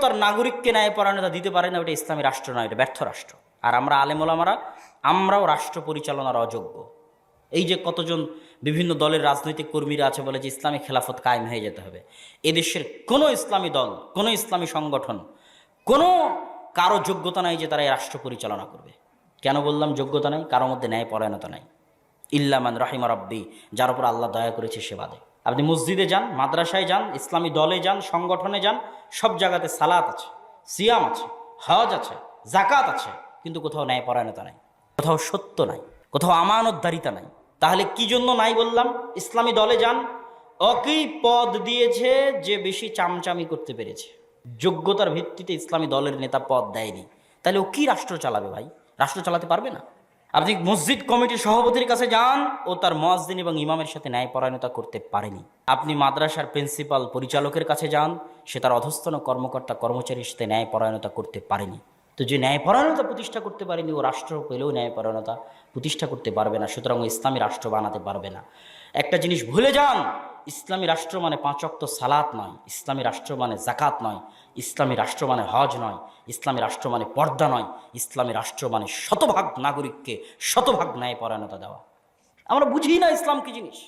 তার নাগরিককে ন্যায়পরায়ণতা দিতে পারে না, ওটা ইসলামী রাষ্ট্র নয়, এটা ব্যর্থ রাষ্ট্র। আর আমরা আলেম ওলামারা আমরাও রাষ্ট্র পরিচালনার অযোগ্য। এই যে কতজন বিভিন্ন দলের রাজনৈতিক কর্মীরা আছে বলে যে ইসলামী খেলাফত কায়েম হয়ে যেতে হবে, এদেশের কোনো ইসলামী দল, কোনো ইসলামী সংগঠন, কোনো কারো যোগ্যতা নাই যে তারা এই রাষ্ট্র পরিচালনা করবে। কেন বললাম যোগ্যতা নাই? কারোর মধ্যে ন্যায়পরায়ণতা নাই। ইল্লামান রাহিমা রাব্বি, যার উপর আল্লাহ দয়া করেছে সে বাদে। আপনি মসজিদে যান, মাদ্রাসায় যান, ইসলামী দলে যান, সংগঠনে যান, সব জায়গাতে সালাত আছে, সিয়াম আছে, হজ আছে, জাকাত আছে, কিন্তু কোথাও ন্যায়পরায়ণতা নাই, কোথাও সত্য নাই, কোথাও আমানতদারিতা নাই। তাহলে কি জন্য নাই বললাম? ইসলামী দলে যান, ওকেই পদ দিয়েছে যে বেশি চামচামি করতে পেরেছে, যোগ্যতার ভিত্তিতে ইসলামী দলের নেতা পদ দেয়নি। তাহলে ও কি রাষ্ট্র চালাবে ভাই? রাষ্ট্র চালাতে পারবে না। আপনি মসজিদ কমিটির সভাপতির কাছে যান, ও তার মুয়াজ্জিন এবং ইমামের সাথে ন্যায়পরায়ণতা করতে পারেনি। আপনি মাদ্রাসার প্রিন্সিপাল পরিচালকের কাছে যান, সে তার অধস্তন কর্মকর্তা কর্মচারীর সাথে ন্যায়পরায়ণতা করতে পারেনি। তো যে ন্যায়পরায়ণতা প্রতিষ্ঠা করতে পারেনি, ও রাষ্ট্র পেলেও ন্যায়পরায়ণতা প্রতিষ্ঠা করতে পারবে না, সুতরাং ও ইসলামী রাষ্ট্র বানাতে পারবে না। একটা জিনিস ভুলে যান, ইসলামী রাষ্ট্র মানে 5 ওয়াক্ত সালাত নয়, ইসলামী রাষ্ট্র মানে জাকাত নয়, ইসলামী রাষ্ট্র মানে হজ নয়, ইসলামী রাষ্ট্র মানে পর্দা নয়, ইসলামী রাষ্ট্র মানে শতভাগ নাগরিককে শতভাগ ন্যায়পরায়ণতা দেওয়া। আমরা বুঝি না ইসলাম কি জিনিস।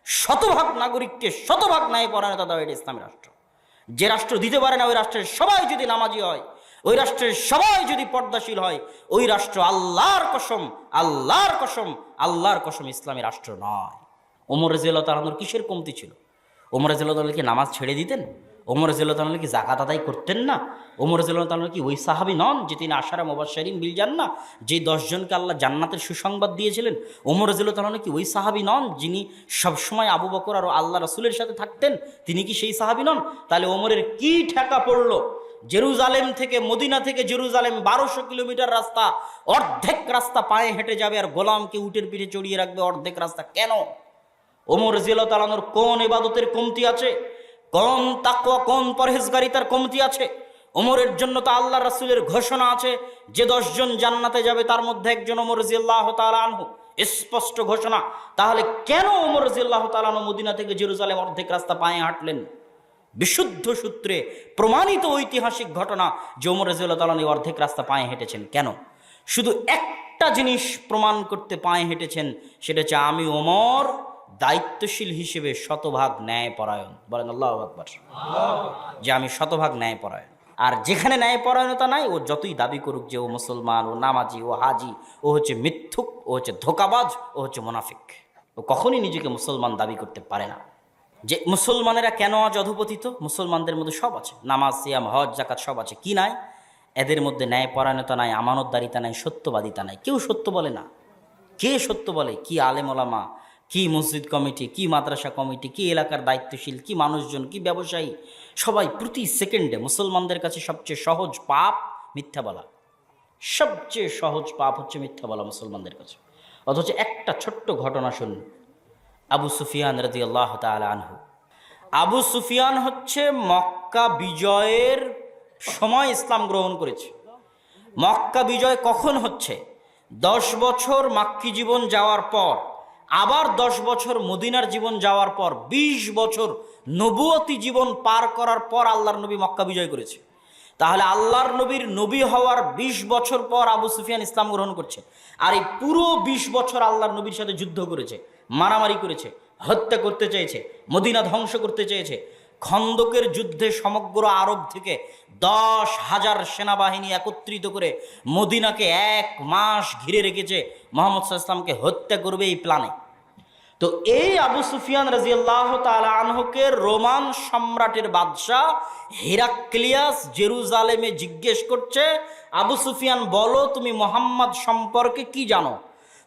শতভাগ নাগরিককে শতভাগ ন্যায়পরায়ণতা দেওয়া, এটা ইসলামী রাষ্ট্র। যে রাষ্ট্র দিতে পারে না, ওই রাষ্ট্রের সবাই যদি নামাজি হয়, ওই রাষ্ট্রের সবাই যদি পর্দাশীল হয়, ওই রাষ্ট্র আল্লাহর কসম, আল্লাহর কসম, আল্লাহর কসম ইসলামী রাষ্ট্র নয়। ওমর রাদিয়াল্লাহু তাআলা আনহুর কিসের কমতি ছিল? ওমর রাদিয়াল্লাহু তাআলা কি নামাজ ছেড়ে দিতেন? ওমর রাদিয়াল্লাহু তাআলা কি যাকাত আদায় করতেন না? ওমর রাদিয়াল্লাহু তাআলা কি ওই সাহাবী নন যে তিনি আশারা মুবাশশিরিন বিল জান্নাহ, যে 10 জনকে আল্লাহ জান্নাতের সুসংবাদ দিয়েছিলেন? ওমর রাদিয়াল্লাহু তাআলা কি ওই সাহাবী নন যিনি সবসময় আবু বকর আর আল্লাহ রাসূলের সাথে থাকতেন? তিনি কি সেই সাহাবী নন? তাহলে ওমরের কি ঠেকা পড়লো? জেরুজালেম থেকে, মদিনা থেকে জেরুজালেম 1200 কিলোমিটার রাস্তা, অর্ধেক রাস্তা পায়ে হেঁটে যাবে আর গোলামকে উটের পিঠে চড়িয়ে রাখবে অর্ধেক রাস্তা। কেন? ওমর রাদিয়াল্লাহু তাআলা আনহুর কোন ইবাদতের কমতি আছে? কোন তাকওয়া, কোন পরহেজগারিতার কমতি আছে? ওমরের জন্য তো আল্লাহ রাসূলের ঘোষণা আছে যে 10 জন জান্নাতে যাবে, তার মধ্যে একজন ওমর রাদিয়াল্লাহু তাআলা আনহু, স্পষ্ট ঘোষণা। তাহলে কেন ওমর রাদিয়াল্লাহু তাআলা আনহু মদিনা থেকে জেরুজালেম অর্ধেক রাস্তা পায়ে হাঁটলেন? বিশুদ্ধ সূত্রে প্রমাণিত ঐতিহাসিক ঘটনা যে ওমর রাদিয়াল্লাহু তাআলা আনহু অর্ধেক রাস্তা পায়ে হেঁটেছেন। কেন? শুধু একটা জিনিস প্রমাণ করতে পায়ে হেঁটেছেন, সেটা হচ্ছে আমি ওমর দায়িত্বশীল হিসেবে শতভাগ ন্যায়পরায়ণ। বলেন আল্লাহু আকবার। যে আমি শতভাগ ন্যায়পরায়ণ। আর যেখানে ন্যায়পরায়ণতা নাই, ও যতই দাবি করুক যে ও মুসলমান, ও নামাজি, ও হাজি, ও হচ্ছে মিথ্যুক, ও হচ্ছে ধোঁকাবাজ, ও হচ্ছে মুনাফিক, ও কখনই নিজেকে মুসলমান দাবি করতে পারে না। যে মুসলমানেরা কেন আজ অধপতিত? মুসলমানদের মধ্যে সব আছে, নামাজ, সিয়াম, হজ, জাকাত সব আছে, কি নাই? এদের মধ্যে ন্যায়পরায়ণতা নাই, আমানতদারিতা নাই, সত্যবাদিতা নাই। কেউ সত্য বলে না। কে সত্য বলে? কি আলেম ওলামা, কি মসজিদ কমিটি, কি মাদ্রাসা কমিটি, কি এলাকার দায়িত্বশীল, কি মানুষজন, কি ব্যবসায়ী, সবাই প্রতি সেকেন্ডে মুসলমানদের কাছে সবচেয়ে সহজ পাপ মিথ্যা বলা। সবচেয়ে সহজ পাপ হচ্ছে মিথ্যা বলা মুসলমানদের কাছে। অথচ একটা ছোট্ট ঘটনা শুনুন। আবু সুফিয়ান রাদিয়াল্লাহু তাআলা আনহু, আবু সুফিয়ান হচ্ছে মক্কা বিজয়ের সময় ইসলাম গ্রহণ করেছে। মক্কা বিজয় কখন হচ্ছে? 10 বছর মাক্কি জীবন যাওয়ার পর, আবার 10 বছর মদিনার জীবন যাওয়ার পর, 20 বছর নবুয়তি জীবন পার করার পর আল্লাহর নবী মক্কা বিজয় করেছে। তাহলে আল্লাহর নবীর নবী হওয়ার 20 বছর পর আবু সুফিয়ান ইসলাম গ্রহণ করছে। আর এই পুরো 20 বছর আল্লাহর নবীর সাথে যুদ্ধ করেছে, মারামারি করেছে, হত্যা করতে চেয়েছে, মদিনা ধ্বংস করতে চেয়েছে। খন্দকের যুদ্ধে সমগ্র আরব থেকে 10,000 সেনাবাহিনী একত্রিত করে মদিনাকে 1 মাস ঘিরে রেখেছে, মুহাম্মদ সাল্লাল্লাহু আলাইহি ওয়াসাল্লামকে হত্যা করবে এই প্ল্যানে। তো এই আবু সুফিয়ান রাদিয়াল্লাহু তাআলা আনহুকে রোমান সম্রাটের বাদশাহ হেরাক্লিয়াস জেরুজালেমে জিজ্ঞেস করছে, আবু সুফিয়ান বলো তুমি মুহাম্মদ সম্পর্কে কি জানো?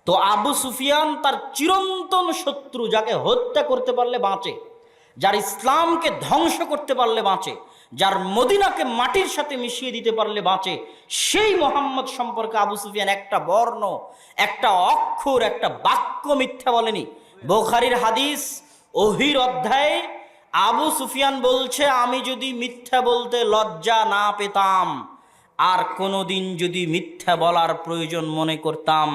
তো আবু সুফিয়ান তার চিরন্তন শত্রু, যাকে হত্যা করতে পারলে বাঁচে, যার ইসলামকে ধ্বংস করতে পারলে বাঁচে, যার মদিনাকে মাটির সাথে মিশিয়ে দিতে পারলে বাঁচে, সেই মোহাম্মদ সম্পর্কে আবু সুফিয়ান একটা বর্ণ, একটা অক্ষর, একটা বাক্য মিথ্যা বলেনি। বুখারীর হাদিস, ওহীর অধ্যায়ে আবু সুফিয়ান বলছে, আমি যদি মিথ্যা বলতে লজ্জা না পেতাম, আর কোনোদিন যদি মিথ্যা বলার প্রয়োজন মনে করতাম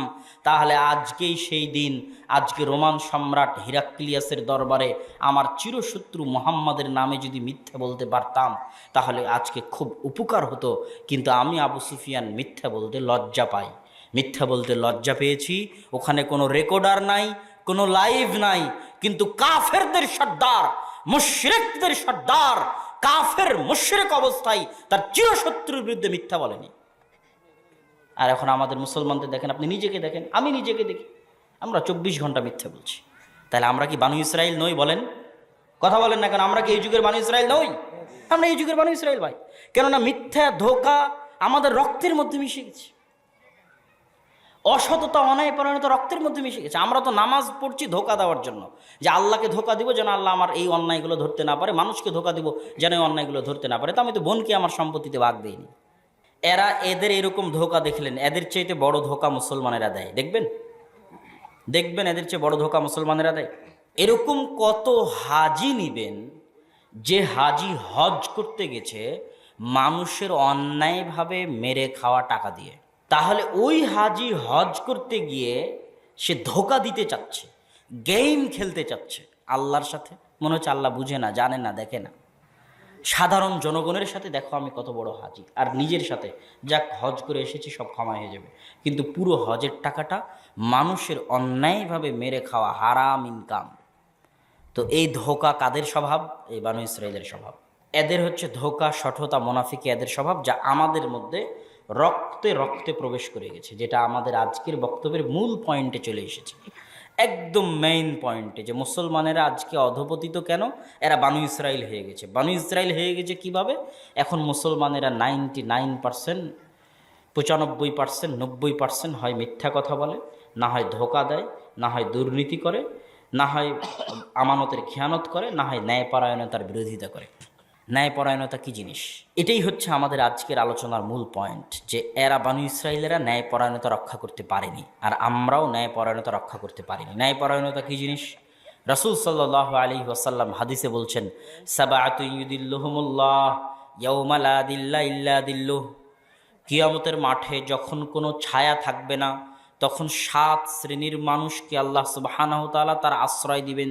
তাহলে আজকেই সেই দিন, আজকে রোমান সম্রাট হিরাক্লিয়াসের দরবারে আমার চিরশত্রু মুহাম্মাদের নামে যদি মিথ্যা বলতে পারতাম তাহলে আজকে খুব উপকার হতো। কিন্তু আমি আবু সুফিয়ান মিথ্যা বলতে লজ্জা পাই। মিথ্যা বলতে লজ্জা পেয়েছি। ওখানে কোনো রেকর্ডার নাই, কোনো লাইভ নাই, কিন্তু কাফেরদের সর্দার, মুশরিকদের সর্দার, কাফের মুশরিক অবস্থায় তার চিরশত্রুর বিরুদ্ধে মিথ্যা বলেনি। আর এখন আমাদের মুসলমানদের দেখেন, আপনি নিজেকে দেখেন, আমি নিজেকে দেখি, আমরা 24 ঘন্টা মিথ্যা বলছি। তাহলে আমরা কি বানু ইসরাইল নই? বলেন, কথা বলেন না কেন? আমরা কি এই যুগের বানু ইসরাইল নই? আমরা এই যুগের বানু ইসরাইল ভাই। কেননা মিথ্যা, ধোঁকা আমাদের রক্তের মধ্যে মিশে গেছে। অসততা, অন্যায়পরায়ণতা রক্তের মধ্যে মিশে গেছে। আমরা তো নামাজ পড়ছি ধোঁকা দেওয়ার জন্য, যে আল্লাহকে ধোঁকা দিব যেন আল্লাহ আমার এই অন্যায়গুলো ধরতে না পারে, মানুষকে ধোঁকা দিব যেন এই অন্যায়গুলো ধরতে না পারে। তো আমি তো বোনকে আমার সম্পত্তিতে ভাগ দিইনি। এদের এরকম ধোঁকা দেখলেন, এদের চাইতে বড় ধোঁকা মুসলমানেরা দেয়। দেখবেন দেখবেন এদের চেয়ে বড় ধোঁকা মুসলমানেরা দেয়। এরকম কত হাজি নিবেন যে হাজি হজ করতে গেছে মানুষের অন্যায়ভাবে মেরে খাওয়া টাকা দিয়ে। তাহলে ওই হাজি হজ করতে গিয়ে সে ধোঁকা দিতে চাচ্ছে, গেম খেলতে চাচ্ছে আল্লাহর সাথে। মনে হচ্ছে আল্লাহ বুঝে না, জানে না, দেখে না। সাধারণ জনগণের সাথে দেখো আমি কত বড় হাজি, আর নিজের সাথে যাক হজ করে এসেছি সব ক্ষমা হয়ে যাবে। কিন্তু পুরো হজের টাকাটা মানুষের অন্যায়ভাবে মেরে খাওয়া, হারাম ইনকাম। তো এই ধোঁকা কাদের স্বভাব? এই বানু ইসরাইলের স্বভাব। এদের হচ্ছে ধোঁকা, শঠতা, মুনাফিকি এদের স্বভাব, যা আমাদের মধ্যে রক্তে রক্তে প্রবেশ করে গেছে। যেটা আমাদের আজকের বক্তব্যের মূল পয়েন্টে চলে এসেছে, একদম মেইন পয়েন্টে, যে মুসলমানেরা আজকে অধপতিত কেন? এরা বানু ইসরাইল হয়ে গেছে। বানু ইসরাইল হয়ে গেছে কিভাবে? এখন মুসলমানেরা 99%, 95%, 90% হয় মিথ্যা কথা বলে, না হয় ধোঁকা দেয়, না হয় দুর্নীতি করে, না হয় আমানতের খেয়ানত করে, না হয় ন্যায়পরায়ণতার বিরোধিতা করে। ন্যায়পরায়ণতা কি জিনিস? এটাই হচ্ছে আমাদের আজকের আলোচনার মূল পয়েন্ট, যে এরা বানু ইসরাইলেরা ন্যায়পরায়ণতা রক্ষা করতে পারেনি, আর আমরাও ন্যায়পরায়ণতা রক্ষা করতে পারিনি। ন্যায়পরায়ণতা কি জিনিস? রাসূল সাল্লাল্লাহু আলাইহি ওয়াসাল্লাম হাদিসে বলছেন, সাবআতুন ইউদিল্লুহুমুল্লাহ ইয়াউমা লা দিল্লা ইল্লা দিল্লুহ। কিয়ামতের মাঠে যখন কোনো ছায়া থাকবে না, তখন 7 শ্রেণীর মানুষকে আল্লাহ সুবহানাহু তাআলা তার আশ্রয় দিবেন।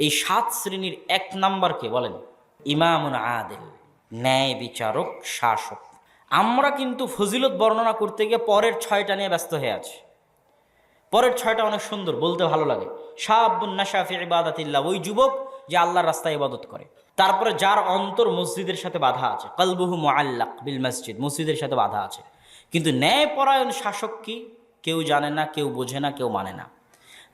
এই 7 শ্রেণীর 1 নাম্বারকে বলেন ইমামুন আদিল, ন্যায় বিচারক, শাসক। আমরা কিন্তু ফজিলত বর্ণনা করতে গিয়ে পরের 6টা নিয়ে ব্যস্ত হয়ে আছি। পরের 6টা অনেক সুন্দর, বলতে ভালো লাগে। শাবুন নাশা ফি ইবাদাতিল্লাহ, ওই যুবক যে আল্লাহর রাস্তায় ইবাদত করে। তারপরে যার অন্তর মসজিদের সাথে বাঁধা আছে, কলবুহু মুআল্লাক বিল মসজিদ, মসজিদের সাথে বাঁধা আছে। কিন্তু ন্যায়পরায়ণ শাসক কি? কেউ জানে না, কেউ বোঝে না, কেউ মানে না।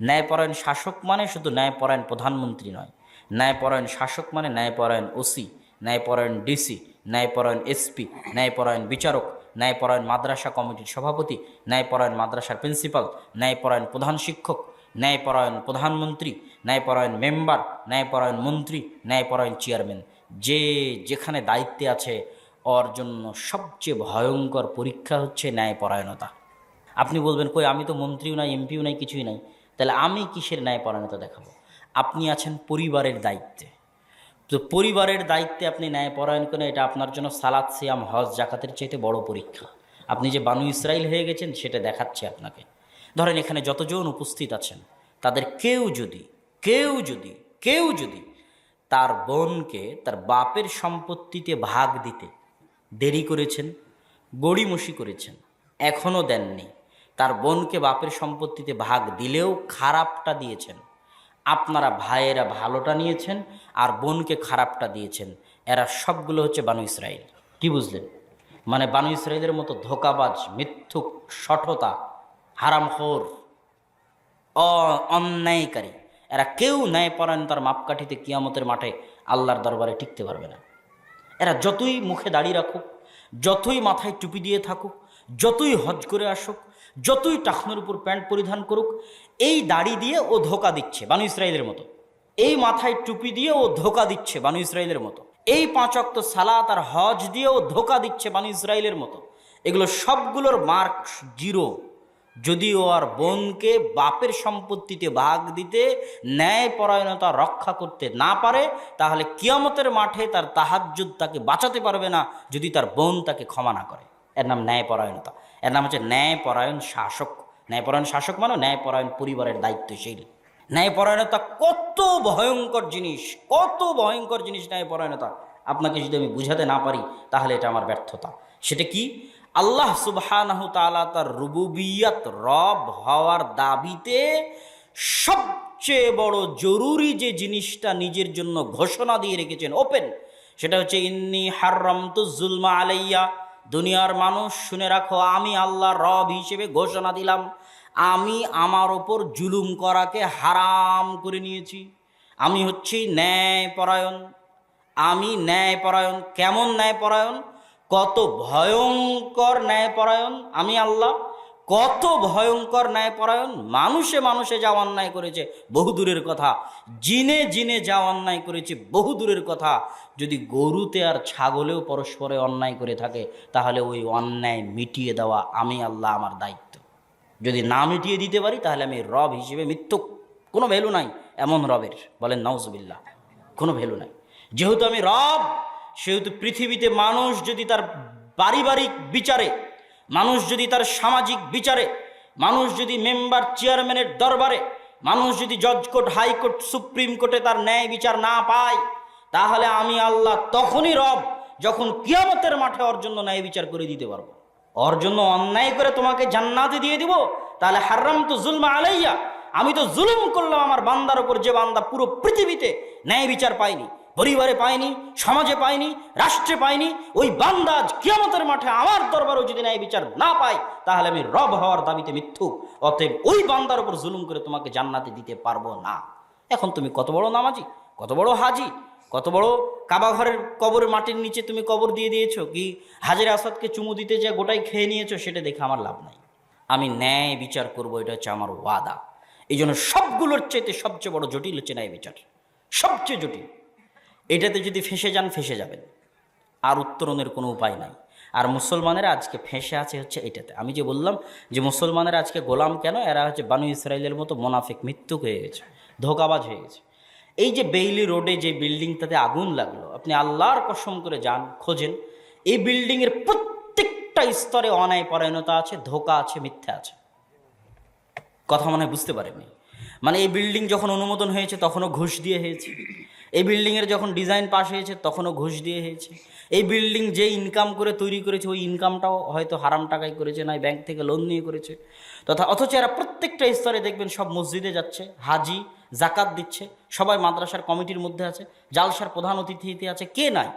ন্যায়পরায়ণ শাসক মানে শুধু ন্যায়পরায়ণ প্রধানমন্ত্রী নয়। ন্যায়পরায়ণ শাসক মানে ন্যায়পরায়ণ ওসি, ন্যায়পরায়ণ ডিসি, ন্যায়পরায়ণ এসপি, ন্যায়পরায়ণ বিচারক, ন্যায়পরায়ণ মাদ্রাসা কমিটির সভাপতি, ন্যায়পরায়ণ মাদ্রাসার প্রিন্সিপাল, ন্যায়পরায়ণ প্রধান শিক্ষক, ন্যায়পরায়ণ প্রধানমন্ত্রী, ন্যায়পরায়ণ মেম্বার, ন্যায়পরায়ণ মন্ত্রী, ন্যায়পরায়ণ চেয়ারম্যান। যে যেখানে দায়িত্বে আছে ওর জন্য সবচেয়ে ভয়ঙ্কর পরীক্ষা হচ্ছে ন্যায়পরায়ণতা। আপনি বলবেন, কই আমি তো মন্ত্রীও নাই, এমপিও নাই, কিছুই নাই, তাহলে আমি কিসের ন্যায়পরায়ণতা দেখাবো? আপনি আছেন পরিবারের দায়িত্বে। তো পরিবারের দায়িত্বে আপনি ন্যায়পরায়ণ করেন, এটা আপনার জন্য সালাত, সিয়াম, হজ, জাকাতের চাইতে বড় পরীক্ষা। আপনি যে বানু ইসরাইল হয়ে গেছেন সেটা দেখাচ্ছে আপনাকে। ধরেন এখানে যতজন উপস্থিত আছেন তাদের কেউ যদি তার বোনকে তার বাপের সম্পত্তিতে ভাগ দিতে দেরি করেছেন, গড়িমসি করেছেন, এখনও দেননি, তার বোনকে বাপের সম্পত্তিতে ভাগ দিলেও খারাপটা দিয়েছেন, আপনারা ভাইয়েরা ভালোটা নিয়েছেন আর বোনকে খারাপটা দিয়েছেন, এরা সবগুলো হচ্ছে বানু ইসরাইল। কি বুঝলেন? মানে বানু ইসরাইলের মতো ধোঁকাবাজ, মিথ্যুক, শঠতা, হারামখোর, অন্যায়কারী এরা কেউ ন্যায়পরায়ণতার মাপকাঠিতে কিয়ামতের মাঠে আল্লাহর দরবারে টিকতে পারবে না। এরা যতই মুখে দাড়ি রাখুক, যতই মাথায় টুপি দিয়ে থাকুক, যতই হজ করে আসুক, যতই টাকনোর উপর প্যান্ট পরিধান করুক, এই দাড়ি দিয়ে ও ধোঁকা দিচ্ছে বানু ইসরাইলের মতো, এই মাথায় টুপি দিয়ে ও ধোঁকা দিচ্ছে বানু ইসরাইলের মতো, এই 5 ওয়াক্ত সালাত আর হজ দিয়ে ও ধোঁকা দিচ্ছে বানু ইসরাইলের মতো। এগুলো সবগুলোর মার্ক 0। যদি ও আর বোনকে বাপের সম্পত্তিতে ভাগ দিতে, ন্যায়পরায়ণতা রক্ষা করতে না পারে, তাহলে কিয়ামতের মাঠে তার তাহাজ্জুদ তাকে বাঁচাতে পারবে না, যদি তার বোন তাকে ক্ষমা না করে। এর নাম ন্যায়পরায়ণতা। এর নাম হচ্ছে ন্যায়পরায়ণ শাসক। ন্যায়পরায়ণ শাসক মানে ন্যায়পরায়ণ পরিবারের দায়িত্বশীল। ন্যায়পরায়ণতা কত ভয়ঙ্কর জিনিস, কত ভয়ঙ্কর জিনিস ন্যায়পরায়ণতা। আপনাকে যদি আমি বুঝাতে না পারি তাহলে এটা আমার ব্যর্থতা। সেটা কি? আল্লাহ সুবহানাহু তাআলা তার রুবুবিয়ত, রব হওয়ার দাবিতে সবচেয়ে বড় জরুরি যে জিনিসটা নিজের জন্য ঘোষণা দিয়ে রেখেছেন ওপেন, সেটা হচ্ছে ইন্নী হাররামতু যুলমা আলাইয়া। দুনিয়ার মানুষ শুনে রাখো, আমি আল্লাহ রব হিসেবে ঘোষণা দিলাম, আমি আমার ওপর জুলুম করাকে হারাম করে নিয়েছি। আমি হচ্ছি ন্যায়পরায়ণ, আমি ন্যায়পরায়ণ। কেমন ন্যায়পরায়ণ? কত ভয়ঙ্কর ন্যায়পরায়ণ আমি আল্লাহ, কত ভয়ঙ্কর ন্যায়পরায়ণ। মানুষে মানুষে যা অন্যায় করেছে বহু দূরের কথা, জিনে জিনে যা অন্যায় করেছে বহু দূরের কথা, যদি গরুতে আর ছাগলেও পরস্পরে অন্যায় করে থাকে তাহলে ওই অন্যায় মিটিয়ে দেওয়া আমি আল্লাহ আমার দায়িত্ব। যদি না মিটিয়ে দিতে পারি তাহলে আমি রব হিসেবে মিথ্যুক, কোনো ভ্যালু নাই এমন রবের। বলেন নাউজুবিল্লাহ, কোনো ভ্যালু নাই। যেহেতু আমি রব, সেহেতু পৃথিবীতে মানুষ যদি তার পারিবারিক বিচারে, মানুষ যদি তার সামাজিক বিচারে, মানুষ যদি মেম্বার চেয়ারম্যানের দরবারে, মানুষ যদি জজ কোর্ট, হাইকোর্ট, সুপ্রিম কোর্টে তার ন্যায় বিচার না পায়, তাহলে আমি আল্লাহ তখনই রব যখন কিয়ামতের মাঠে ওর জন্য ন্যায় বিচার করে দিতে পারবো। ওর জন্য অন্যায় করে তোমাকে জান্নাতে দিয়ে দিব, তাহলে হারামতু যুলমা আলাইয়া, আমি তো জুলুম করলাম আমার বান্দার উপর, যে বান্দা পুরো পৃথিবীতে ন্যায় বিচার পায়নি, পরিবারে পায়নি, সমাজে পায়নি, রাষ্ট্রে পায়নি। ওই বান্দা আজ কিয়ামতের মাঠে আমার দরবারেও যদি ন্যায় বিচার না পায় তাহলে আমি রব হওয়ার দাবিতে মিথ্যুক। অতএব ওই বান্দার উপর জুলুম করে তোমাকে জান্নাতে দিতে পারবো না। এখন তুমি কত বড় নামাজি, কত বড় হাজি, কত বড় কাবা ঘরের কবরের মাটির নিচে তুমি কবর দিয়ে দিয়েছো, কি হাজের আসাদকে চুমু দিতে যা গোটাই খেয়ে নিয়েছো, সেটা দেখে আমার লাভ নাই। আমি ন্যায় বিচার করবো, এটা হচ্ছে আমার ওয়াদা। এই জন্য সবগুলোর চাইতে সবচেয়ে বড় জটিল হচ্ছে ন্যায় বিচার, সবচেয়ে জটিল। এটাতে যদি ফেঁসে যান ফেঁসে যাবেন, আর উত্তরণের কোনো উপায় নাই। আর মুসলমানেরা আজকে ফেঁসে আছে হচ্ছে এটাতে। আমি যে বললাম যে মুসলমানেরা আজকে গোলাম কেন, এরা হচ্ছে বানু ইসরাইলের মতো মোনাফিক, মিথ্যুক হয়ে গেছে, ধোঁকাবাজ হয়ে গেছে। এই যে বেইলি রোডে যে বিল্ডিংটাতে আগুন লাগলো, আপনি আল্লাহর কসম করে যান, খোঁজেন, এই বিল্ডিংয়ের প্রত্যেকটা স্তরে অন্যায়পরায়ণতা আছে, ধোঁকা আছে, মিথ্যা আছে। কথা মনে হয় বুঝতে পারেননি। মানে এই বিল্ডিং যখন অনুমোদন হয়েছে তখনও ঘুষ দিয়ে হয়েছে, এই বিল্ডিংয়ের যখন ডিজাইন পাস হয়েছে তখনও ঘুষ দিয়ে হয়েছে, এই বিল্ডিং যে ইনকাম করে তৈরি করেছে ওই ইনকামটাও হয়তো হারাম টাকায় করেছে, নয় ব্যাংক থেকে লোন নিয়ে করেছে। অথচ এরা প্রত্যেকটা স্তরে দেখবেন সব মসজিদে যাচ্ছে, হাজি জাকাত দিচ্ছে, সবাই মাদ্রাসার কমিটির মধ্যে আছে, জালসার প্রধান অতিথিতে আছে, কে নাই?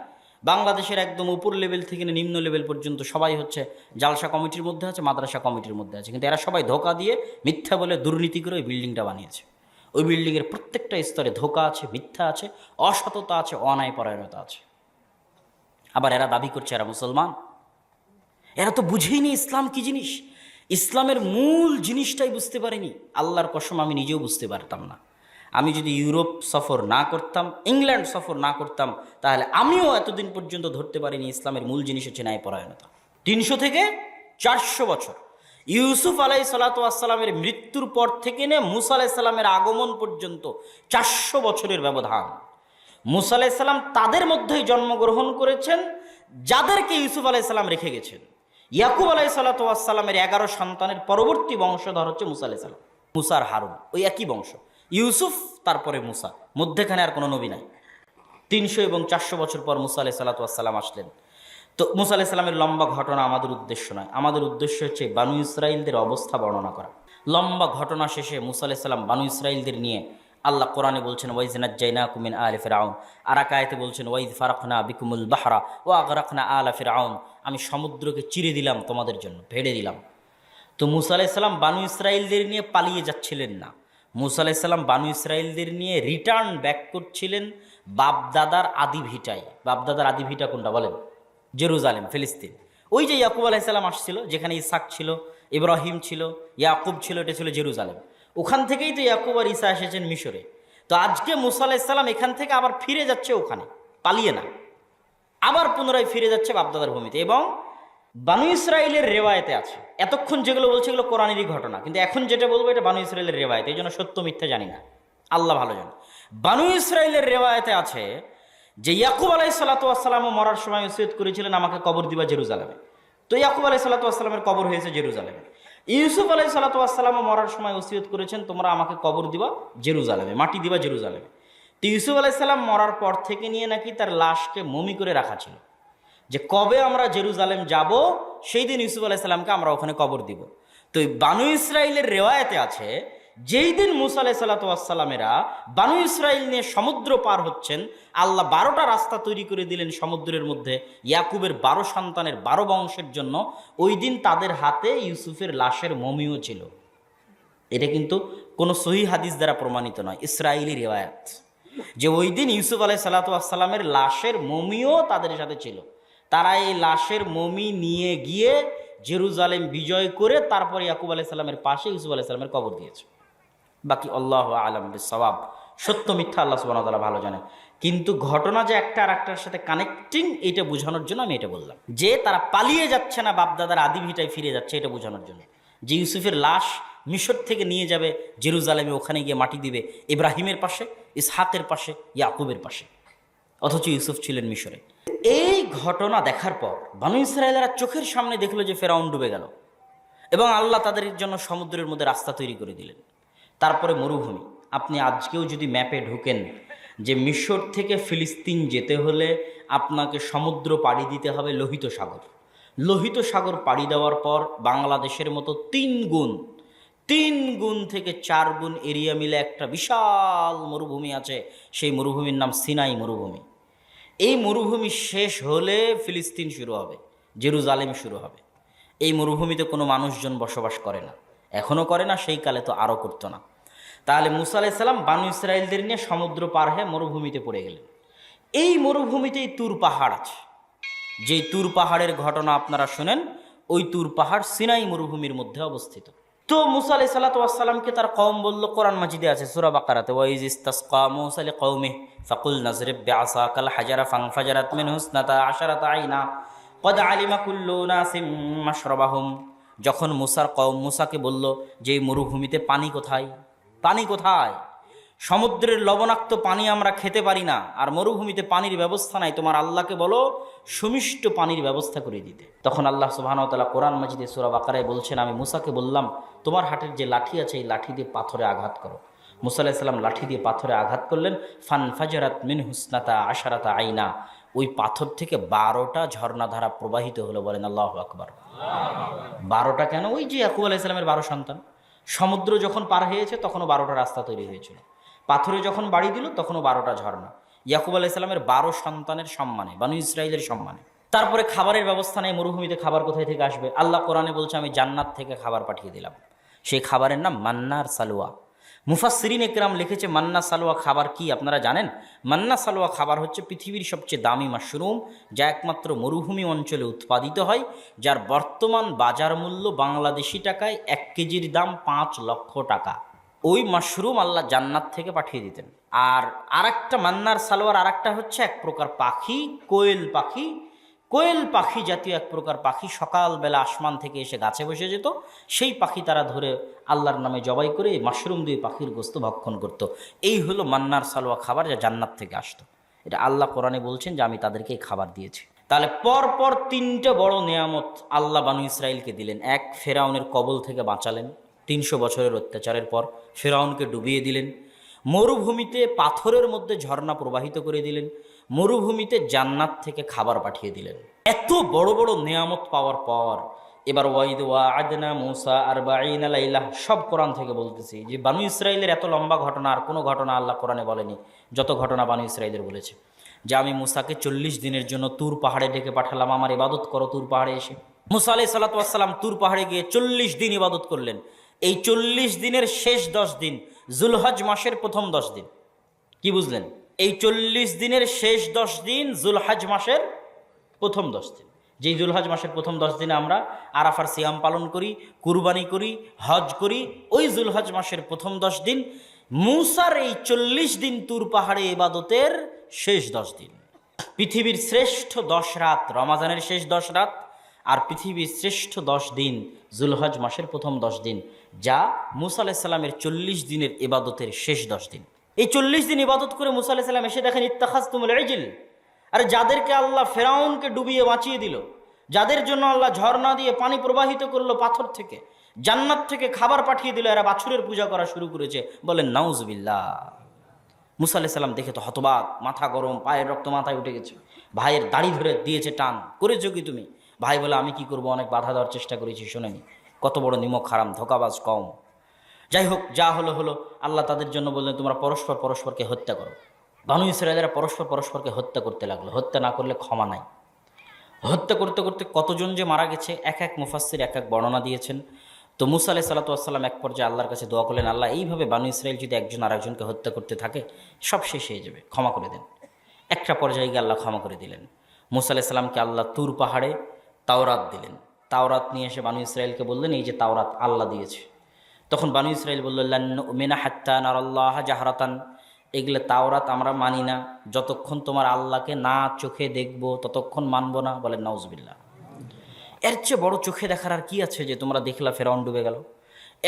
বাংলাদেশের একদম উপর লেভেল থেকে নিম্ন লেভেল পর্যন্ত সবাই হচ্ছে জালসা কমিটির মধ্যে আছে, মাদ্রাসা কমিটির মধ্যে আছে। কিন্তু এরা সবাই ধোঁকা দিয়ে, মিথ্যা বলে, দুর্নীতি করে ওই বিল্ডিংটা বানিয়েছে। ওই বিল্ডিংয়ের প্রত্যেকটা স্তরে ধোঁকা আছে, মিথ্যা আছে, অসততা আছে, অন্যায়পরায়ণতা আছে। আবার এরা দাবি করছে এরা মুসলমান। এরা তো বুঝেইনি ইসলাম কি জিনিস, ইসলামের মূল জিনিসটাই বুঝতে পারেনি। আল্লাহর কসম আমি নিজেও বুঝতে পারতাম না। আমি যদি ইউরোপ সফর না করতাম, ইংল্যান্ড সফর না করতাম, তাহলে আমিও এতদিন পর্যন্ত ধরতে পারিনি ইসলামের মূল জিনিস হচ্ছে ন্যায়পরায়ণতা। 300 থেকে 400 বছর, ইউসুফ আলাইহিসসালামের মৃত্যুর পর থেকে নিয়ে মুসা আলাইহিসসালামের আগমন পর্যন্ত 400 বছরের ব্যবধান। মুসা আলাইহিসসালাম তাদের মধ্যেই জন্মগ্রহণ করেছেন যাদেরকে ইউসুফ আলাইহিসসালাম রেখে গেছেন। ইয়াকুব আলাইহিসসালামের 11 সন্তানের পরবর্তী বংশধর হচ্ছে মুসা আলাইহিসসালাম, মুসার হারুন, ওই একই বংশ। ইউসুফ, তারপরে মুসা, মধ্যেখানে আর কোনো নবী নাই। 300 এবং 400 বছর পর মুসা আলাইহিসসালাম আসলেন। তো মুসা আলাইহিসসালামের লম্বা ঘটনা আমাদের উদ্দেশ্য নয়, আমাদের উদ্দেশ্য হচ্ছে বানু ইসরাইলদের অবস্থা বর্ণনা করা। লম্বা ঘটনা শেষে মুসা আলাইহিসসালাম বানু ইসরাইলদের নিয়ে, আল্লাহ কোরআনে বলছেন ওয়াইজ নাজ্জাইনাকুম মিন আলি ফিরআউন, আর এক আয়াতে বলছেন ওয়াইজ ফারাকনা বিকুমুল বাহরা ওয়া আগরাকনা আলা ফিরআউন, আমি সমুদ্রকে চিরে দিলাম তোমাদের জন্য, ভেড়ে দিলাম। তো মুসা আলাইহিসসালাম বানু ইসরাইলদের নিয়ে পালিয়ে যাচ্ছিলেন না, মুসা আলাইহিসসালাম বানু ইসরাইলদের নিয়ে রিটার্ন ব্যাক করছিলেন বাপদাদার আদি ভিটায়। বাপদাদার আদি ভিটা কোনটা বলেন? জেরুজালেম, ফিলিস্তিন। ওই যে ইয়াকুব আলাইহিসসালাম আসছিল, যেখানে ইসাক ছিল, ইব্রাহিম ছিল, ইয়াকুব ছিল, এটা ছিল জেরুজালেম। ওখান থেকেই তো ইয়াকুব আর ঈসা এসেছেন মিশরে। তো আজকে মুসা আলাইহিসসালাম এখান থেকে আবার ফিরে যাচ্ছে ওখানে, পালিয়ে না, আবার পুনরায় ফিরে যাচ্ছে বাপদাদার ভূমিতে। এবং বানু ইসরাইলের রেওয়ায়েতে আছে, এতক্ষণ যেগুলো বলছে এগুলো কোরআনেরই ঘটনা, কিন্তু এখন যেটা বলবো এটা বানু ইসরাইলের রেওয়ায়েত, এই জন্য সত্য মিথ্যা জানি না, আল্লাহ ভালো জানে। বানু ইসরাইলের রেওয়ায়েতে আছে যে ইয়াকুব আলাইহিসসালামও মরার সময় ওসিয়ত করেছিলেন আমাকে কবর দিবা জেরুজালেমে। তো ইয়াকুব আলাইহিসসালামের কবর হয়েছে জেরুজালেমে। ইউসুফ আলাইহিসসালামও মরার সময় ওসিয়ত করেছেন, তোমরা আমাকে কবর দিবা জেরুজালেমে, মাটি দিবা জেরুজালেমে। তো ইউসুফ আলাইহিসসালাম মরার পর থেকে নিয়ে নাকি তার লাশকে মমি করে রাখা ছিল, যে কবে আমরা জেরুজালেম যাব সেই দিন ইউসুফ আলাইহিসসালামকে আমরা ওখানে কবর দিব। তো বানু ইসরাইলের রেওয়ায়েতে আছে, যেই দিন মুসা আলাইহিসসালামেরা বানু ইসরাইল নিয়ে সমুদ্র পার হচ্ছেন, আল্লাহ 12টা রাস্তা তৈরি করে দিলেন সমুদ্রের মধ্যে ইয়াকুবের 12 সন্তানের 12 বংশের জন্য। ওই দিন তাদের হাতে ইউসুফের লাশের মমিও ছিল। এটা কিন্তু কোনো সহিহ হাদিস দ্বারা প্রমাণিত নয়, ইসরাইলি রেওয়ায়াত, যে ওই দিন ইউসুফ আলাইহিসসালামের লাশের মমিও তাদের সাথে ছিল। তারা এই লাশের মমি নিয়ে গিয়ে জেরুজালেম বিজয় করে তারপর ইয়াকুব আলাইহিসসালামের পাশে ইউসুফ আলাইহিসসালামের কবর দিয়েছে। বাকি আল্লাহু আ'লাম বিস-সাওয়াব, সত্য মিথ্যা আল্লাহ সুবহানাহু ওয়া তাআলা ভালো জানেন। কিন্তু ঘটনা যে একটা আর একটার সাথে কানেক্টিং, এটা বোঝানোর জন্য আমি এটা বললাম, যে তারা পালিয়ে যাচ্ছে না, বাপদাদার আদি ভিটায় ফিরে যাচ্ছে, এটা বোঝানোর জন্য। যে ইউসুফের লাশ মিশর থেকে নিয়ে যাবে জেরুজালেমে, ওখানে গিয়ে মাটি দিবে ইব্রাহিমের পাশে, ইসহাকের পাশে, ইয়াকুবের পাশে, অথচ ইউসুফ ছিলেন মিশরে। এই ঘটনা দেখার পর বানু ইসরায়েলেরা চোখের সামনে দেখলো যে ফেরাউন ডুবে গেল, এবং আল্লাহ তাদের জন্য সমুদ্রের মধ্যে রাস্তা তৈরি করে দিলেন। তারপরে মরুভূমি। আপনি আজকেও যদি ম্যাপে ঢুকেন, যে মিশর থেকে ফিলিস্তিন যেতে হলে আপনাকে সমুদ্র পাড়ি দিতে হবে লোহিত সাগর। লোহিত সাগর পাড়ি দেওয়ার পর বাংলাদেশের মতো 3 গুণ থেকে 4 গুণ এরিয়া মিলে একটা বিশাল মরুভূমি আছে। সেই মরুভূমির নাম সিনাই মরুভূমি। এই মরুভূমি শেষ হলে ফিলিস্তিন শুরু হবে, জেরুজালেম শুরু হবে। এই মরুভূমিতে কোনো মানুষজন বসবাস করে না, এখনও করে না, সেই কালে তো আরও করতো না। তাহলে মুসা আলাইহিস সালাম বানু ইসরায়েলদের নিয়ে সমুদ্র পার হয়ে মরুভূমিতে পড়ে গেলেন। এই মরুভূমিতেই তুর পাহাড় আছে। যেই তুর পাহাড়ের ঘটনা আপনারা শুনেন, ওই তুর পাহাড় সিনাই মরুভূমির মধ্যে অবস্থিত। তো মুসা আলাইহিস সালামকে তার কওম বলল, কোরআন মাজিদে আছে সূরা বাকারাতে, ওয়াইজ ইসতাসকা মুসা লিকওমিহি ফাকুল নাজরিব বিআসাকাল হাজারা ফানফাজারাত মিনহু ইসনাতা আশারাতা আইনা ক্বাদ আলিমা কুল্লু নাসিম মাশরাবাহুম। যখন মুসার কওম মুসাকে বলল যে এই মরুভূমিতে পানি কোথায়, পানি কোথায়, সমুদ্রের লবণাক্ত পানি আমরা খেতে পারি না, আর মরুভূমিতে পানির ব্যবস্থা নাই, তোমার আল্লাহকে বলো সুমিষ্ট পানির ব্যবস্থা করে দিতে। তখন আল্লাহ সুবহানাহু ওয়া তাআলা কোরআন মাজিদে সূরা বাকারায় বলছেন, আমি মুসাকে বললাম তোমার হাতের যে লাঠি আছে এই লাঠি দিয়ে পাথরে আঘাত করো। মুসা আলাইহিস সালাম লাঠি দিয়ে পাথরে আঘাত করলেন। ফানফাজারাত মিনহু ইসনাতা আশারাতা আইনা, ওই পাথর থেকে 12টা ঝর্ণাধারা প্রবাহিত হলো। বলেন আল্লাহু আকবার। 12টা কেন? ওই যে ইয়াকুব আলাইহিস সালামের 12 সন্তান। সমুদ্র যখন পার হয়েছে তখনও 12টা রাস্তা তৈরি হয়েছিল, পাথরে যখন বাড়ি দিল তখনও 12টা ঝর্ণা। ইয়াকুব আলাইহিস সালামের 12 সন্তানের সম্মানে, বানু ইসরাইলের সম্মানে। তারপরে খাবারের ব্যবস্থা নেই, মরুভূমিতে খাবার কোথায় থেকে আসবে? আল্লাহ কোরআনে বলছে আমি জান্নাত থেকে খাবার পাঠিয়ে দিলাম। সেই খাবারের নাম মান্না আর সালওয়া। মুফাসসিরিন একরাম লিখেছে মান্না সালওয়া খাবার কি আপনারা জানেন? মান্না সালওয়া খাবার হচ্ছে পৃথিবীর সবচেয়ে দামি মাশরুম, যা একমাত্র মরুভূমি অঞ্চলে উৎপাদিত হয়, যার বর্তমান বাজার মূল্য বাংলাদেশি টাকায় 1 কেজির দাম 5 লক্ষ টাকা। ওই মাশরুম আল্লাহ জান্নাত থেকে পাঠিয়ে দিতেন। আর আরেকটা মান্নার সালোয়ার আরেকটা হচ্ছে এক প্রকার পাখি, কোয়েল পাখি। কোয়েল পাখি জাতীয় এক প্রকার পাখি সকালবেলা আসমান থেকে এসে গাছে বসে যেত। সেই পাখি তারা ধরে আল্লাহর নামে জবাই করে মাশরুম দিয়ে পাখির গোস্ত ভক্ষণ করত। এই হলো মান্নার সালোয়া খাবার, যা জান্নাত থেকে আসতো। এটা আল্লাহ কোরআনে বলছেন যে আমি তাদেরকে এই খাবার দিয়েছি। তাহলে পরপর 3টে বড় নেয়ামত আল্লাহ বানু ইসরাইলকে দিলেন। এক, ফেরাউনের কবল থেকে বাঁচালেন। 300 বছরের অত্যাচারের পর ফেরাউনকে ডুবিয়ে দিলেন। মরুভূমিতে পাথরের মধ্যে ঝর্ণা প্রবাহিত করে দিলেন। মরুভূমিতে জান্নাত থেকে খাবার পাঠিয়ে দিলেন। এত বড় বড় নেয়ামত পাওয়ার পর এবার ওয়াইদ ওয়া'আদনা মূসা 40 লাইলা, সব কোরআন থেকে বলতেছি যে বানু ইসরাইলের এত লম্বা ঘটনা আর কোনো ঘটনা আল্লাহ কোরআনে বলেনি যত ঘটনা বানু ইসরাইলের বলেছে। যে আমি মূসাকে 40 দিনের জন্য তুর পাহাড়ে ডেকে পাঠালাম, আমার ইবাদত করো তুর পাহাড়ে এসে। মূসা আলাইহিস সালাতু ওয়াস সালাম তুর পাহাড়ে গিয়ে 40 দিন ইবাদত করলেন। এই 40 দিনের শেষ 10 দিন জুলহজ মাসের প্রথম 10 দিন। কি বুঝলেন? এই 40 দিনের শেষ 10 দিন জুলহজ মাসের প্রথম 10 দিন। যেই জুলহজ মাসের প্রথম 10 দিনে আমরা আরাফার সিয়াম পালন করি, কুরবানি করি, হজ করি, ওই জুলহজ মাসের প্রথম 10 দিন মূসার এই 40 দিন তুর পাহাড়ে ইবাদতের শেষ 10 দিন। পৃথিবীর শ্রেষ্ঠ 10 রাত রমাজানের শেষ 10 রাত, আর পৃথিবীর শ্রেষ্ঠ 10 দিন জুলহজ মাসের প্রথম 10 দিন, যা মূসা আলাইহিস সালামের 40 দিনের ইবাদতের শেষ 10 দিন। এই 40 দিন ইবাদত করে মূসা আলাইহিস সালাম এসে দেখেন ইত্তাখাযতুমুল ইজল। আর যাদেরকে আল্লাহ ফেরাউনকে ডুবিয়ে বাঁচিয়ে দিল, যাদের জন্য আল্লাহ ঝর্ণা দিয়ে পানি প্রবাহিত করলো পাথর থেকে, জান্নাত থেকে খাবার পাঠিয়ে দিল, এরা বাছুরের পূজা করা শুরু করেছে। বলেন নাউজুবিল্লাহ। মুসা আলাইহিস সালাম দেখে তো হতবাক, মাথা গরম, পায়ের রক্ত মাথায় উঠে গেছে। ভাইয়ের দাড়ি ধরে দিয়েছে টান, করেছো কি তুমি? ভাই বলে আমি কি করব, অনেক বাধা দেওয়ার চেষ্টা করেছি, শোনেনি। কত বড় নিমক হারাম, ধোকাবাজ কম। যাই হোক, যা হলো হলো। আল্লাহ তাদের জন্য বললেন তোমরা পরস্পর পরস্পরকে হত্যা করো। বানু ইসরায়েলেরা পরস্পর পরস্পরকে হত্যা করতে লাগলো। হত্যা না করলে ক্ষমা নাই। হত্যা করতে করতে কতজন যে মারা গেছে এক এক মুফাসসির এক এক বর্ণনা দিয়েছেন। তো মুসা আলাইহিস সালাতু ওয়াস সালাম এক পর্যায়ে আল্লাহর কাছে দোয়া করলেন, আল্লাহ এইভাবে বানু ইসরায়েল যদি একজন আরেকজনকে হত্যা করতে থাকে সব শেষ হয়ে যাবে, ক্ষমা করে দেন। একটা পর্যায়ে গিয়ে আল্লাহ ক্ষমা করে দিলেন। মুসা আলাইহিস সালামকে আল্লাহ তুর পাহাড়ে তাওরাত দিলেন। তাওরাত নিয়ে এসে বানু ইসরায়েলকে বললেন, এই যে তাওরাত আল্লাহ দিয়েছে। তখন বানু ইসরায়েল বলল, লান নুমিনা হাত্তা নারাল্লাহ জাহরাতান, এগুলো তাওরাত আমরা মানি না, যতক্ষণ তোমার আল্লাহকে না চোখে দেখব ততক্ষণ মানব না। বলেন নাউজুবিল্লাহ। এর চেয়ে বড় চোখে দেখার আর কি আছে যে তোমরা দেখলা ফেরাউন ডুবে গেল?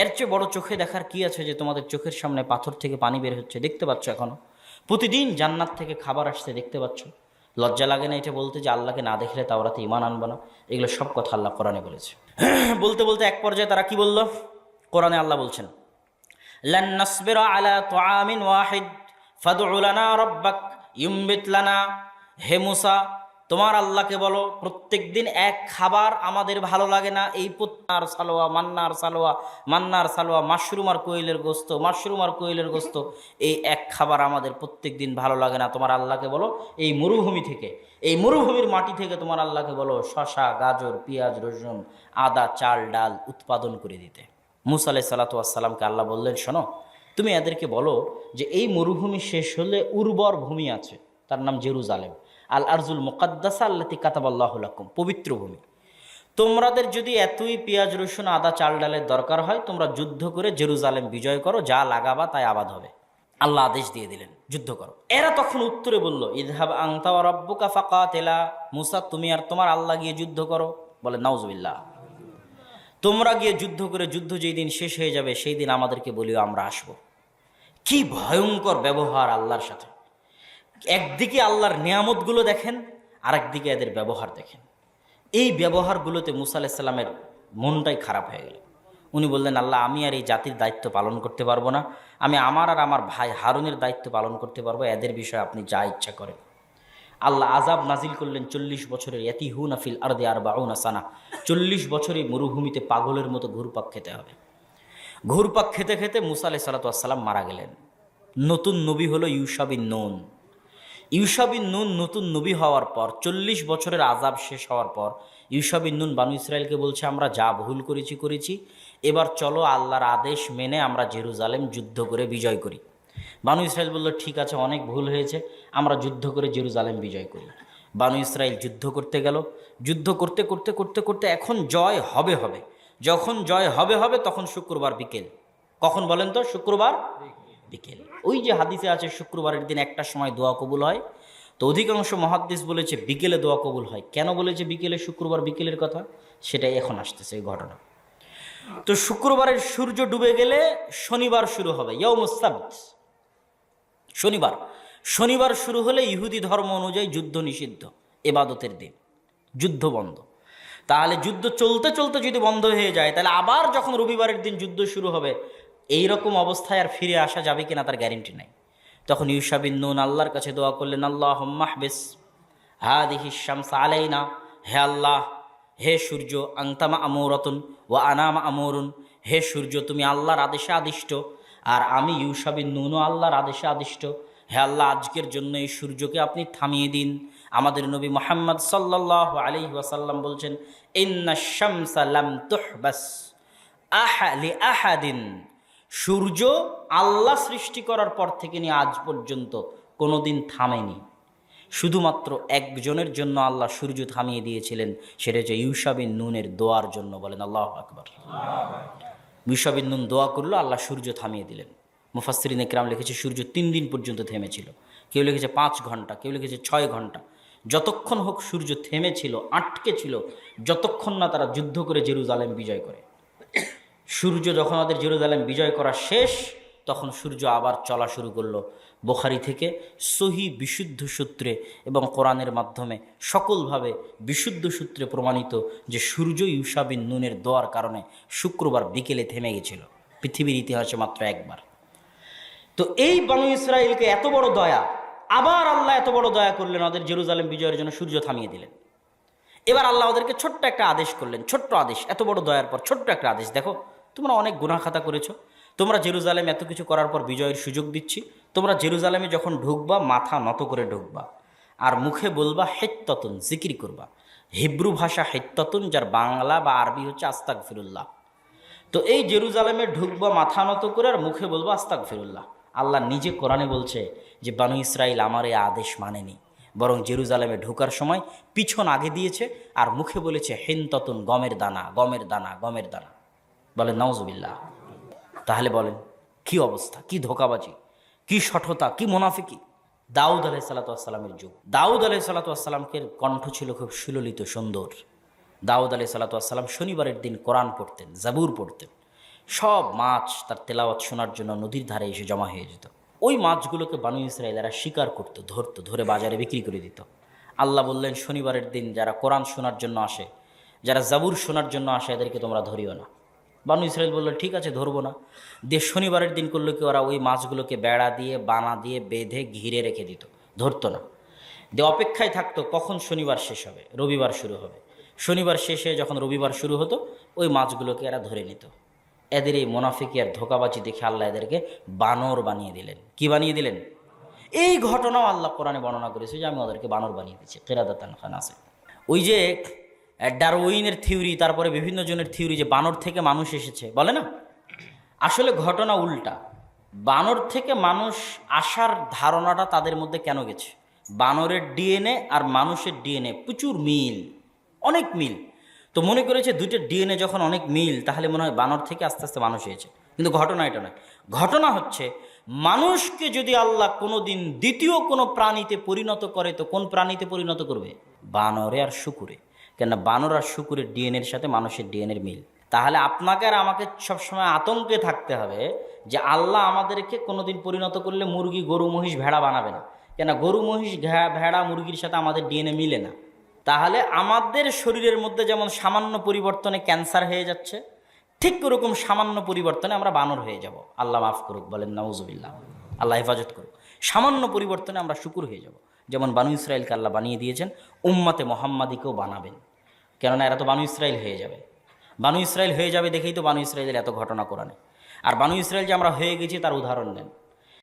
এর চেয়ে বড় চোখে দেখার কি আছে যে তোমাদের চোখের সামনে পাথর থেকে পানি বের হচ্ছে, দেখতে পাচ্ছ এখনো? প্রতিদিন জান্নাত থেকে খাবার আসছে, দেখতে পাচ্ছ? লজ্জা লাগে না এটা বলতে যে আল্লাহকে না দেখলে তাওরাতে ঈমান আনবো না? এগুলো সব কথা আল্লাহ কোরআনে বলেছে। বলতে বলতে এক পর্যায়ে তারা কি বলল? কোরআনে আল্লাহ বলছেন, লান নাসবিরা আলা তুআমিন ওয়াহিদ ফাদউ লানা রাব্বাক ইউমবিত লানা। হে মুসা, তোমার আল্লাহকে বলো প্রত্যেক দিন এক খাবার আমাদের ভালো লাগে না। এই পুত্নার সালোয়া, মান্নার সালোয়া, মান্নার সালোয়া, মাশরুম আর কোয়েলের গোস্ত, মাশরুম আর কোয়েলের গোস্ত, এই এক খাবার আমাদের প্রত্যেক দিন ভালো লাগে না। তোমার আল্লাহকে বলো এই মরুভূমি থেকে, এই মরুভূমির মাটি থেকে তোমার আল্লাহকে বলো শসা, গাজর, পেঁয়াজ, রসুন, আদা, চাল, ডাল উৎপাদন করে দিতে। মুসা আলাইহিস সালাতু ওয়াস সালামকে আল্লাহ বললেন, শোনো, তুমি এদেরকে বলো যে এই মরুভূমি শেষ হলে উর্বর ভূমি আছে, তার নাম জেরুজালেম, আল আরজুল মুকাদ্দাসা আল্লাতী কাতাবাল্লাহু লাকুম, পবিত্র ভূমি। তোমাদের যদি এতই পেঁয়াজ, রসুন, আদা, চাল, ডালের দরকার হয়, তোমরা যুদ্ধ করে জেরুজালেম বিজয় করো, যা লাগাবা তাই আবাদ হবে। আল্লাহ আদেশ দিয়ে দিলেন, যুদ্ধ করো। এরা তখন উত্তরে বলল, ইযহাব আনতা ওয়া রাব্বুকা ফাকাতিলা। মুসা, তুমি আর তোমার আল্লাহ গিয়ে যুদ্ধ করো। বলে নাউজুবিল্লাহ। তোমরা গিয়ে যুদ্ধ করে, যুদ্ধ যেই দিন শেষ হয়ে যাবে সেই দিন আমাদেরকে বলিও, আমরা আসব। কি ভয়ঙ্কর ব্যবহার আল্লাহর সাথে! একদিকে আল্লাহর নিয়ামতগুলো দেখেন, আরেকদিকে এদের ব্যবহার দেখেন। এই ব্যবহারগুলোতে মুসা আলাইহিস সালামের মনটাই খারাপ হয়ে গেল। উনি বললেন, আল্লাহ, আমি আর এই জাতির দায়িত্ব পালন করতে পারবো না, আমি আমার আর আমার ভাই হারুনের দায়িত্ব পালন করতে পারবো, এদের বিষয়ে আপনি যা ইচ্ছা করেন। আল্লাহ আযাব নাজিল করলেন 40 বছরের। ইয়াতিহুনা ফিল আরদি 40 সানা, 40 বছরই মরুভূমিতে পাগলের মতো ঘুরপাক খেতে হবে। ঘুরপাক খেতে খেতে মুসা আলাইহিস সালাতু ওয়াস সালাম মারা গেলেন। নতুন নবী হলো ইউশা বিন নুন। ইউশা বিন নুন নতুন নবী হওয়ার পর 40 বছরের আযাব শেষ হওয়ার পর ইউশা বিন নুন বানু ইসরায়েলকে বলছে, আমরা যা ভুল করেছি, এবার চলো আল্লাহর আদেশ মেনে আমরা জেরুজালেম যুদ্ধ করে বিজয় করি। বানু ইসরায়েল বলল, ঠিক আছে, অনেক ভুল হয়েছে, আমরা যুদ্ধ করে জেরুজালেম বিজয় করি। বানু ইসরায়েল যুদ্ধ করতে গেল। যুদ্ধ করতে করতে করতে করতে এখন জয় হবে হবে। যখন জয় হবে হবে তখন শুক্রবার বিকেল। কখন বলেন তো? শুক্রবার বিকেল। ওই যে হাদিসে আছে শুক্রবারের দিন একটা সময় দোয়া কবুল হয়, তো অধিকাংশ মুহাদ্দিস বলেছে বিকেলে দোয়া কবুল হয়। কেন বলেছে বিকেলে, শুক্রবার বিকেলের কথা? সেটাই এখন আসতেছে এই ঘটনা। তো শুক্রবারের সূর্য ডুবে গেলে শনিবার শুরু হবে, ইয়াউমুস সাbt, শনিবার। শনিবার শুরু হলে ইহুদি ধর্ম অনুযায়ী যুদ্ধ নিষিদ্ধ, ইবাদতের দিন, যুদ্ধ বন্ধ। তাহলে যুদ্ধ চলতে চলতে যদি বন্ধ হয়ে যায়, তাহলে আবার যখন রবিবারের দিন যুদ্ধ শুরু হবে, এই রকম অবস্থায় আর ফিরে আসা যাবে কিনা তার গ্যারেন্টি নাই। তখন ইউশা বিন নুন আল্লাহর কাছে দোয়া করলেন, আল্লাহুম্মা হবিস হাদিহিশ শামসা আলাইনা। হে আল্লাহ, হে সূর্য, আনতা মা'মুরাতুন ওয়া আনা মা'মুরুন। হে সূর্য, তুমি আল্লাহর আদেশে আদিষ্ট, আর আমি ইউশা বিন নুনও আল্লাহর আদেশে আদিষ্ট। হে আল্লাহ, আজকের জন্য এই সূর্যকে আপনি থামিয়ে দিন। আমাদের নবী মুহাম্মদ সাল্লাল্লাহু আলাইহি ওয়াসাল্লাম বলছেন, ইন্নাশ শামসা লাম তুহবাস আহাদিন। সূর্য আল্লাহ সৃষ্টি করার পর থেকে নিয়ে আজ পর্যন্ত কোনোদিন থামেনি। শুধুমাত্র একজনের জন্য আল্লাহ সূর্য থামিয়ে দিয়েছিলেন, সেটা হচ্ছে ইউশা বিন নুনের দোয়ার জন্য। বলেন আল্লাহু আকবার। ইউশা বিন নুন দোয়া করলো, আল্লাহ সূর্য থামিয়ে দিলেন। মুফাসসিরিনে কিরাম লিখেছে সূর্য 3 দিন পর্যন্ত থেমেছিল, কেউ লিখেছে 5 ঘন্টা, কেউ লিখেছে 6 ঘন্টা। যতক্ষণ হোক সূর্য থেমেছিল, আটকে ছিল, যতক্ষণ না তারা যুদ্ধ করে জেরুজালেম বিজয় করে। সূর্য যখন ওদের জেরুজালেম বিজয় করা শেষ, তখন সূর্য আবার চলা শুরু করলো। বুখারী থেকে সহি বিশুদ্ধ সূত্রে এবং কোরআনের মাধ্যমে সকলভাবে বিশুদ্ধ সূত্রে প্রমাণিত যে সূর্য ইউশা বিন নুনের দোয়ার কারণে শুক্রবার বিকেলে থেমে গেছিল, পৃথিবীর ইতিহাসে মাত্র একবার। তো এই বনু ইসরাইলকে এত বড় দয়া, আবার আল্লাহ এত বড় দয়া করলেন, ওদের জেরুজালেম বিজয়ের জন্য সূর্য থামিয়ে দিলেন। এবার আল্লাহ ওদেরকে ছোট্ট একটা আদেশ করলেন, ছোট্ট আদেশ, এত বড় দয়ার পর ছোট্ট একটা আদেশ, দেখো তোমরা অনেক গুনাহ খাতা করেছো, তোমরা জেরুজালেম এত কিছু করার পর বিজয়ের সুযোগ দিচ্ছি, তোমরা জেরুজালেমে যখন ঢুকবা মাথা নত করে ঢুকবা, আর মুখে বলবা হেত্তাতুন, জিকির করবা। হিব্রু ভাষা হেত্তাতুন, যার বাংলা বা আরবি হচ্ছে আস্তাগফিরুল্লাহ। তো এই জেরুজালেমে ঢুকবা মাথা নত করে, আর মুখে বলবো আস্তাগফিরুল্লাহ। আল্লাহ নিজে কোরআনে বলছে যে বনু ইসরাইল আমার এই আদেশ মানেনি, বরং জেরুজালেমে ঢোকার সময় পিছন আগে দিয়েছে আর মুখে বলেছে হিনতাতুন, গমের দানা, গমের দানা, গমের দানা। বলেন নাউজুবিল্লাহ। তাহলে বলেন কি অবস্থা, কি ধোঁকাবাজি, কি শঠতা, কি মুনাফিকি। দাউদ আলাইহিসসালামের যুগ। দাউদ আলাইহিসসালামকে কণ্ঠ ছিল খুব সুললিত, সুন্দর। দাউদ আলাইহিসসালাম শনিবারের দিন কোরআন পড়তেন, জাবুর পড়তেন। সব মাছ তার তেলাওয়াত শোনার জন্য নদীর ধারে এসে জমা হয়ে যেত। ওই মাছগুলোকে বনু ইসরাইলেরা শিকার করত, ধরতো, ধরে বাজারে বিক্রি করে দিত। আল্লাহ বললেন শনিবারের দিন যারা কোরআন শোনার জন্য আসে, যারা জাবুর শোনার জন্য আসে, এদেরকে তোমরা ধরিও না। বনু ইসরাইল বলল ঠিক আছে, ধরবো না। দিয়ে শনিবারের দিন করলো কি, ওরা ওই মাছগুলোকে বেড়া দিয়ে, বানা দিয়ে বেঁধে ঘিরে রেখে দিত, ধরতো না। দিয়ে অপেক্ষায় থাকতো কখন শনিবার শেষ হবে, রবিবার শুরু হবে। শনিবার শেষে যখন রবিবার শুরু হতো, ওই মাছগুলোকে এরা ধরে নিত। এদের এই মুনাফিকি আর ধোঁকাবাজি দেখে আল্লাহ এদেরকে বানর বানিয়ে দিলেন। কি বানিয়ে দিলেন? এই ঘটনাও আল্লাহ কোরআনে বর্ণনা করেছে যে আমি ওদেরকে বানর বানিয়ে দিচ্ছি। কিরাদাতান খান আছে। ওই যে ডারউইনের থিওরি, তারপরে বিভিন্ন জনের থিওরি যে বানর থেকে মানুষ এসেছে, বলে না? আসলে ঘটনা উল্টা। বানর থেকে মানুষ আসার ধারণাটা তাদের মধ্যে কেন গেছে? বানরের ডিএনএ আর মানুষের ডিএনএ প্রচুর মিল, অনেক মিল। তো মনে করেছে দুইটা ডিএনএ যখন অনেক মিল, তাহলে মনে হয় বানর থেকে আস্তে আস্তে মানুষ হয়েছে। কিন্তু ঘটনা এটা নয়। ঘটনা হচ্ছে মানুষকে যদি আল্লাহ কোনো দিন দ্বিতীয় কোনো প্রাণীতে পরিণত করে, তো কোন প্রাণীতে পরিণত করবে? বানরে আর শুকুরে। কেননা বানর আর শুকুরের ডিএনএর সাথে মানুষের ডিএনএর মিল। তাহলে আপনাকে আর আমাকে সবসময় আতঙ্কে থাকতে হবে যে আল্লাহ আমাদেরকে কোনোদিন পরিণত করলে মুরগি, গরু, মহিষ, ভেড়া বানাবে না। কেন? গরু, মহিষ, ভেড়া, মুরগির সাথে আমাদের ডিএনএ মিলে না। তাহলে আমাদের শরীরের মধ্যে যেমন সামান্য পরিবর্তনে ক্যান্সার হয়ে যাচ্ছে, ঠিক ওরকম সামান্য পরিবর্তনে আমরা বানর হয়ে যাব। আল্লাহ মাফ করুক, বলেন নাউজুবিল্লাহ। আল্লাহ হেফাজত করুক। সামান্য পরিবর্তনে আমরা শুকুর হয়ে যাব। যেমন বানু ইসরাইলকে আল্লাহ বানিয়ে দিয়েছেন, উম্মতে মোহাম্মদীকেও বানাবেন। কেননা এরা তো বানু ইসরাইল হয়ে যাবে। বানু ইসরাইল হয়ে যাবে দেখেই তো বানু ইসরাইলের এত ঘটনা কোরআনে। আর বানু ইসরাইল যে আমরা হয়ে গেছি তার উদাহরণ দেন।